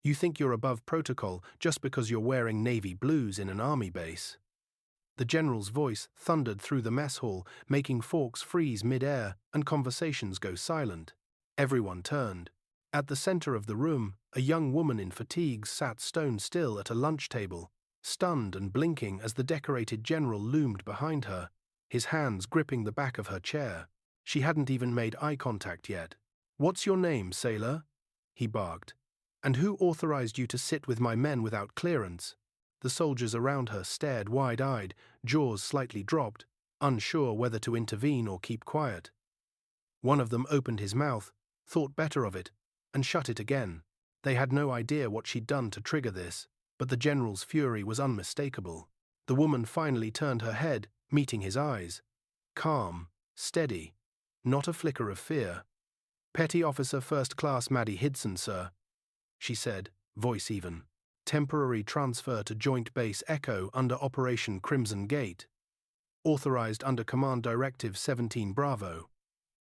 You think you're above protocol just because you're wearing navy blues in an army base. The general's voice thundered through the mess hall, making forks freeze mid-air and conversations go silent. Everyone turned. At the center of the room, a young woman in fatigues sat stone still at a lunch table, stunned and blinking as the decorated general loomed behind her, his hands gripping the back of her chair. She hadn't even made eye contact yet. "What's your name, sailor?" he barked. "And who authorized you to sit with my men without clearance?" The soldiers around her stared wide-eyed, jaws slightly dropped, unsure whether to intervene or keep quiet. One of them opened his mouth, thought better of it, and shut it again. They had no idea what she'd done to trigger this, but the general's fury was unmistakable. The woman finally turned her head, meeting his eyes. Calm, steady, not a flicker of fear. "Petty Officer First Class Maddie Hidson, sir," she said, voice even. "Temporary transfer to Joint Base Echo under Operation Crimson Gate. Authorized under Command Directive 17 Bravo."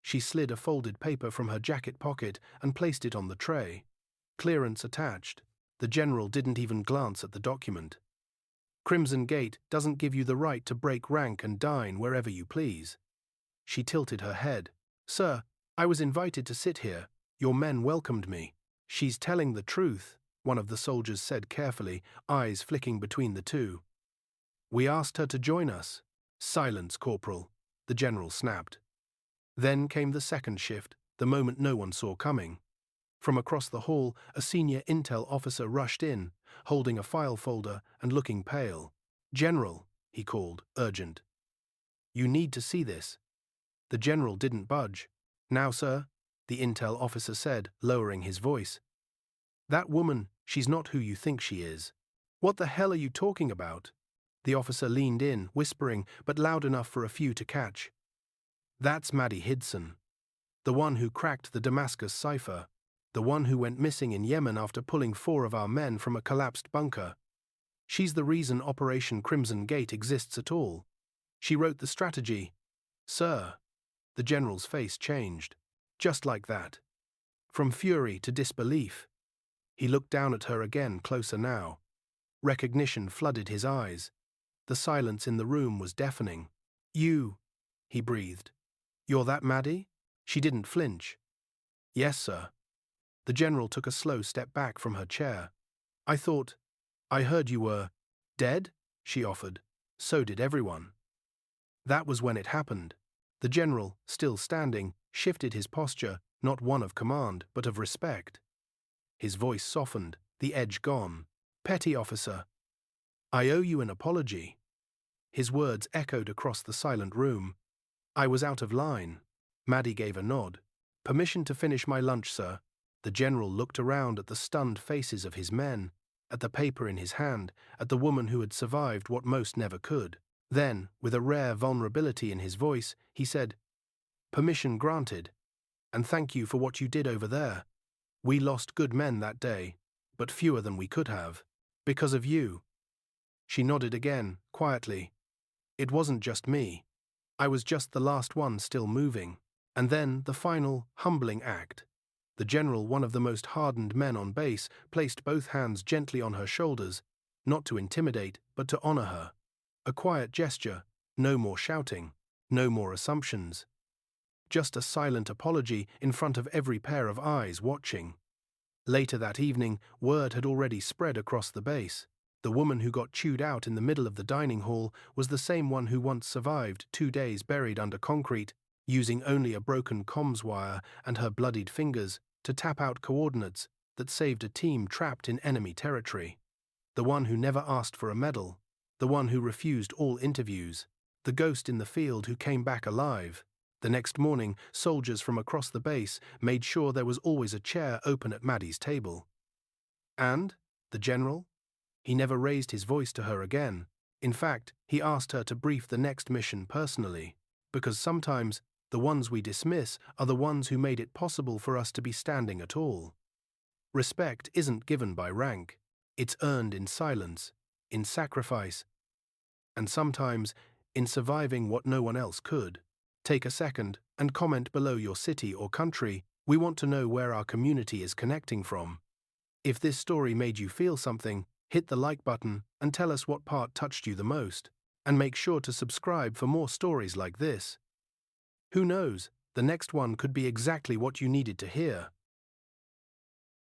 She slid a folded paper from her jacket pocket and placed it on the tray. Clearance attached. The general didn't even glance at the document. "Crimson Gate doesn't give you the right to break rank and dine wherever you please." She tilted her head. "Sir, I was invited to sit here. Your men welcomed me." "She's telling the truth," one of the soldiers said carefully, eyes flicking between the two. "We asked her to join us." "Silence, Corporal," the general snapped. Then came the second shift, the moment no one saw coming. From across the hall, a senior intel officer rushed in, holding a file folder and looking pale. "General," he called, urgent. "You need to see this." The general didn't budge. "Now, sir," the intel officer said, lowering his voice. "That woman, she's not who you think she is." "What the hell are you talking about?" The officer leaned in, whispering, but loud enough for a few to catch. "That's Maddie Hidson, the one who cracked the Damascus cipher, the one who went missing in Yemen after pulling 4 of our men from a collapsed bunker. She's the reason Operation Crimson Gate exists at all. She wrote the strategy." "Sir." The general's face changed. Just like that. From fury to disbelief. He looked down at her again, closer now. Recognition flooded his eyes. The silence in the room was deafening. "You," he breathed. "You're that Maddie?" She didn't flinch. "Yes, sir." The general took a slow step back from her chair. I heard you were dead," she offered. "So did everyone." That was when it happened. The general, still standing, shifted his posture, not one of command, but of respect. His voice softened, the edge gone. "Petty officer, I owe you an apology." His words echoed across the silent room. "I was out of line." Maddie gave a nod. "Permission to finish my lunch, sir." The general looked around at the stunned faces of his men, at the paper in his hand, at the woman who had survived what most never could. Then, with a rare vulnerability in his voice, he said, "Permission granted, and thank you for what you did over there. We lost good men that day, but fewer than we could have. Because of you." She nodded again, quietly. "It wasn't just me. I was just the last one still moving." And then the final, humbling act. The general, one of the most hardened men on base, placed both hands gently on her shoulders, not to intimidate, but to honor her. A quiet gesture, no more shouting, no more assumptions. Just a silent apology in front of every pair of eyes watching. Later that evening, word had already spread across the base. The woman who got chewed out in the middle of the dining hall was the same one who once survived 2 days buried under concrete, using only a broken comms wire and her bloodied fingers to tap out coordinates that saved a team trapped in enemy territory. The one who never asked for a medal, the one who refused all interviews, the ghost in the field who came back alive. The next morning, soldiers from across the base made sure there was always a chair open at Maddie's table. And the general? He never raised his voice to her again. In fact, he asked her to brief the next mission personally, because sometimes the ones we dismiss are the ones who made it possible for us to be standing at all. Respect isn't given by rank. It's earned in silence, in sacrifice, and sometimes in surviving what no one else could. Take a second and comment below your city or country. We want to know where our community is connecting from. If this story made you feel something, hit the like button and tell us what part touched you the most. And make sure to subscribe for more stories like this. Who knows, the next one could be exactly what you needed to hear.